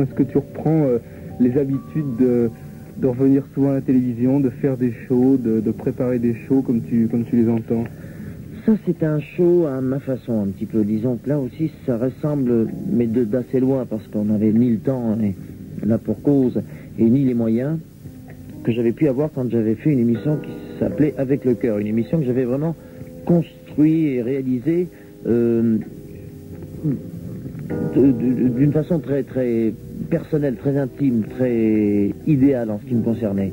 Est-ce que tu reprends les habitudes de revenir souvent à la télévision, de faire des shows, de préparer des shows comme tu les entends? Ça, c'est un show à ma façon, un petit peu. Disons que là aussi, ça ressemble, mais d'assez loin, parce qu'on n'avait ni le temps, et là pour cause, et ni les moyens que j'avais pu avoir quand j'avais fait une émission qui s'appelait Avec le cœur. Une émission que j'avais vraiment construite et réalisée d'une façon très, très personnelle, très intime, très idéale en ce qui me concernait.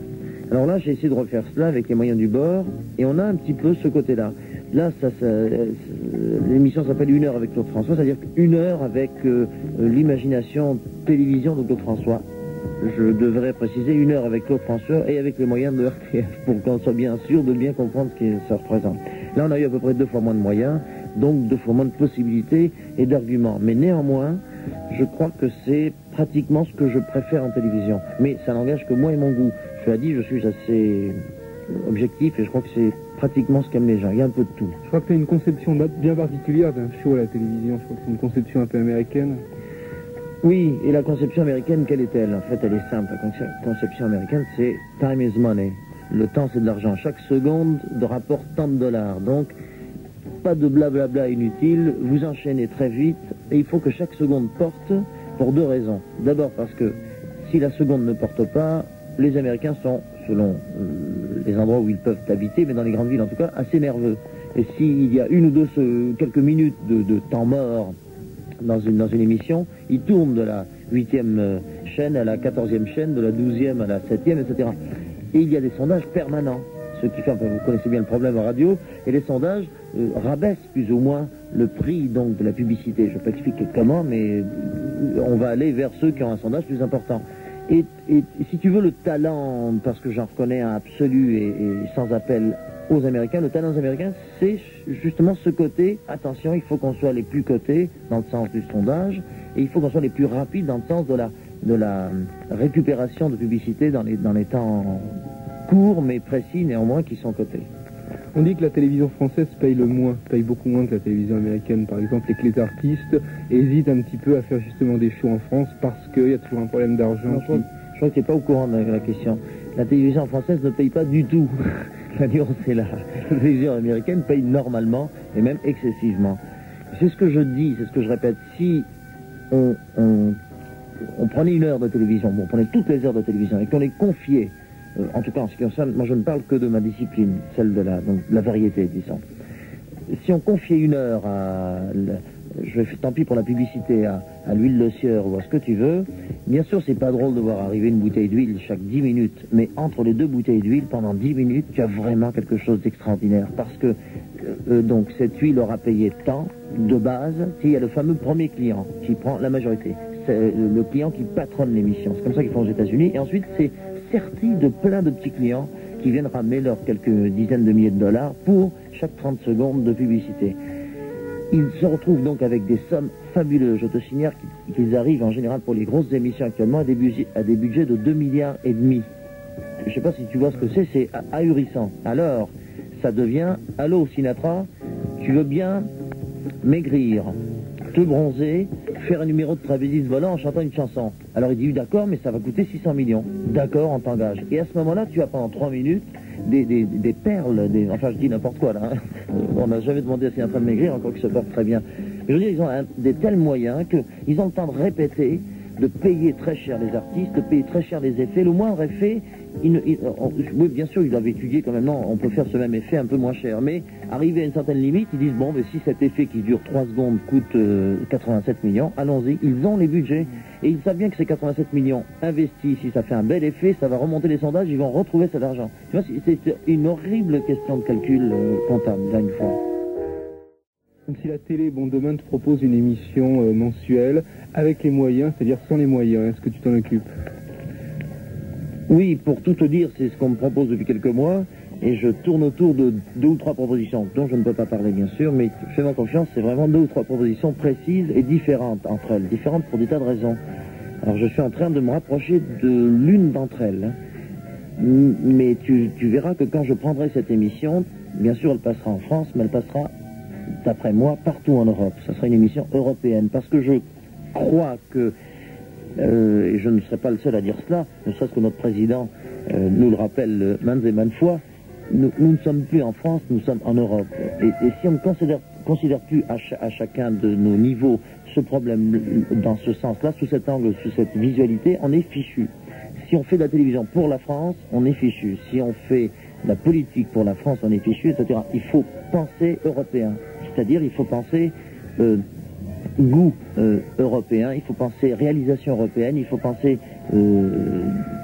Alors là, j'ai essayé de refaire cela avec les moyens du bord, et on a un petit peu ce côté-là. Là, l'émission s'appelle Une heure avec Claude François, c'est-à-dire une heure avec l'imagination télévision de Claude François. Je devrais préciser une heure avec Claude François et avec les moyens de RTF, pour qu'on soit bien sûr de bien comprendre ce que ça représente. Là, on a eu à peu près 2 fois moins de moyens, donc 2 fois moins de possibilités et d'arguments. Mais néanmoins, je crois que c'est pratiquement ce que je préfère en télévision. Mais ça n'engage que moi et mon goût. Je l'ai dit, je suis assez objectif et je crois que c'est pratiquement ce qu'aiment les gens. Il y a un peu de tout. Je crois que tu as une conception bien particulière d'un show à la télévision. Je crois que c'est une conception un peu américaine. Oui, et la conception américaine, quelle est-elle? En fait, elle est simple. La conception américaine, c'est time is money. Le temps, c'est de l'argent. Chaque seconde de rapporte tant de dollars. Donc, pas de blablabla inutile. Vous enchaînez très vite et il faut que chaque seconde porte pour 2 raisons. D'abord parce que si la seconde ne porte pas, les Américains sont, selon les endroits où ils peuvent habiter, mais dans les grandes villes en tout cas, assez nerveux. Et s'il y a une ou deux, quelques minutes de temps mort dans une émission, ils tournent de la 8e chaîne à la 14e chaîne, de la 12e à la 7e, etc. Et il y a des sondages permanents. Ce qui fait, vous connaissez bien le problème en radio, et les sondages rabaissent plus ou moins le prix donc de la publicité. Je ne vais pas expliquer comment, mais on va aller vers ceux qui ont un sondage plus important. Et si tu veux, le talent, parce que j'en reconnais un absolu et sans appel aux Américains, le talent aux Américains, c'est justement ce côté, attention, il faut qu'on soit les plus cotés dans le sens du sondage, et il faut qu'on soit les plus rapides dans le sens de la récupération de publicité dans les temps courts, mais précis néanmoins, qui sont cotés. On dit que la télévision française paye beaucoup moins que la télévision américaine, par exemple, et que les artistes hésitent un petit peu à faire justement des shows en France parce qu'il y a toujours un problème d'argent. Je crois que tu n'es pas au courant de la question. La télévision française ne paye pas du tout. La nuance est là. La télévision américaine paye normalement et même excessivement. C'est ce que je dis, c'est ce que je répète. Si on prenait une heure de télévision, on prenait toutes les heures de télévision et qu'on les confiait, en tout cas en ce qui concerne, moi je ne parle que de ma discipline, celle de la variété, disons. Si on confiait une heure à, tant pis pour la publicité, à l'huile de sieur ou à ce que tu veux, bien sûr c'est pas drôle de voir arriver une bouteille d'huile chaque 10 minutes, mais entre les 2 bouteilles d'huile, pendant 10 minutes, tu as vraiment quelque chose d'extraordinaire, parce que donc cette huile aura payé tant de base, il y a le fameux premier client qui prend la majorité, c'est le client qui patronne l'émission, c'est comme ça qu'ils font aux États-Unis, et ensuite c'est serti de plein de petits clients qui viennent ramener leurs quelques dizaines de milliers de dollars pour chaque 30 secondes de publicité. Ils se retrouvent donc avec des sommes fabuleuses. Je te signale qu'ils arrivent en général pour les grosses émissions actuellement à des budgets de 2,5 milliards. Je ne sais pas si tu vois ce que c'est ahurissant. Alors, ça devient, allô Sinatra, tu veux bien maigrir, te bronzer, faire un numéro de trapéziste volant en chantant une chanson. Alors il dit, d'accord, mais ça va coûter 600 millions. D'accord, on t'engage. Et à ce moment-là, tu as pendant 3 minutes des perles, enfin je dis n'importe quoi là. Hein. On n'a jamais demandé à Sinatra de maigrir, encore qu'il se porte très bien. Mais je veux dire, ils ont des tels moyens qu'ils ont le temps de répéter, de payer très cher les artistes, de payer très cher les effets. Le moindre effet, oui, bien sûr, ils doivent étudier quand même, non, on peut faire ce même effet un peu moins cher, mais arrivé à une certaine limite, ils disent, bon, mais si cet effet qui dure 3 secondes coûte 87 millions, allons-y, ils ont les budgets, et ils savent bien que ces 87 millions investis, si ça fait un bel effet, ça va remonter les sondages, ils vont retrouver cet argent. Tu vois, c'est une horrible question de calcul comptable, là, une fois. Donc si la télé, bon, demain te propose une émission mensuelle, avec les moyens, c'est-à-dire sans les moyens, est-ce que tu t'en occupes? Oui, pour tout te dire, c'est ce qu'on me propose depuis quelques mois, et je tourne autour de 2 ou 3 propositions, dont je ne peux pas parler bien sûr, mais fais-moi confiance, c'est vraiment 2 ou 3 propositions précises et différentes entre elles, différentes pour des tas de raisons. Alors je suis en train de me rapprocher de l'une d'entre elles, mais tu verras que quand je prendrai cette émission, bien sûr elle passera en France, mais elle passera, d'après moi, partout en Europe. Ça sera une émission européenne, parce que je crois que et je ne serai pas le seul à dire cela, ne serait-ce que notre président nous le rappelle maintes et maintes fois, nous ne sommes plus en France, nous sommes en Europe. Et si on ne considère plus à chacun de nos niveaux ce problème dans ce sens-là, sous cet angle, sous cette visualité, on est fichu. Si on fait de la télévision pour la France, on est fichu. Si on fait de la politique pour la France, on est fichu, etc. Il faut penser européen. C'est-à-dire, il faut penser goût européen, il faut penser réalisation européenne, il faut penser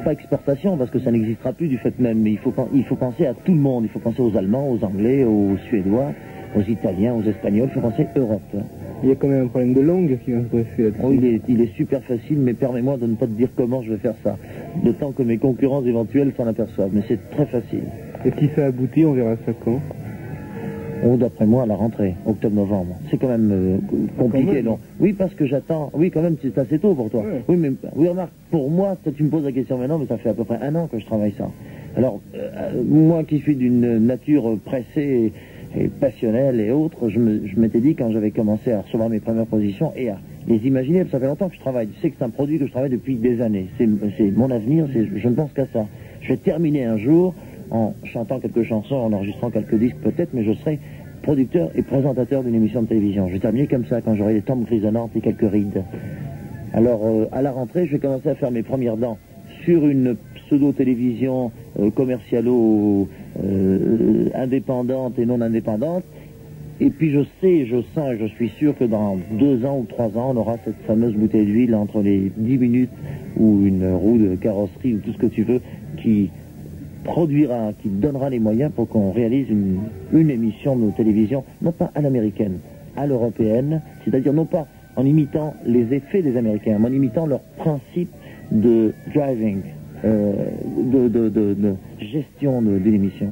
pas exportation parce que ça n'existera plus du fait même, mais il faut penser à tout le monde, il faut penser aux Allemands, aux Anglais, aux Suédois, aux Italiens, aux Espagnols, il faut penser Europe. Il y a quand même un problème de langue qui vient se greffer là-dessus. Oh, il est super facile, mais permets-moi de ne pas te dire comment je vais faire ça, de temps que mes concurrents éventuels s'en aperçoivent, mais c'est très facile. Et si ça aboutit, on verra ça quand? Oh, d'après moi, à la rentrée, octobre-novembre. C'est quand même compliqué, non? Oui, parce que j'attends... Oui, quand même, c'est assez tôt pour toi. Ouais. Oui, mais oui, remarque, pour moi, toi, tu me poses la question maintenant, mais ça fait à peu près 1 an que je travaille ça. Alors, moi qui suis d'une nature pressée et passionnelle et autres, je m'étais dit, quand j'avais commencé à recevoir mes premières positions et à les imaginer, ça fait longtemps que je travaille. Tu sais que c'est un produit que je travaille depuis des années. C'est mon avenir, je ne pense qu'à ça. Je vais terminer un jour en chantant quelques chansons, en enregistrant quelques disques peut-être, mais je serai producteur et présentateur d'une émission de télévision. Je vais terminer comme ça, quand j'aurai les tempes grisonnantes et quelques rides. Alors, à la rentrée, je vais commencer à faire mes premières dents sur une pseudo-télévision commercialo-indépendante et non indépendante. Et puis je sais, je sens et je suis sûr que dans 2 ans ou 3 ans, on aura cette fameuse bouteille d'huile entre les 10 minutes ou une roue de carrosserie ou tout ce que tu veux qui produira, qui donnera les moyens pour qu'on réalise une émission de télévision, non pas à l'américaine, à l'européenne, c'est-à-dire non pas en imitant les effets des Américains, mais en imitant leur principe de driving, de gestion d'une émission.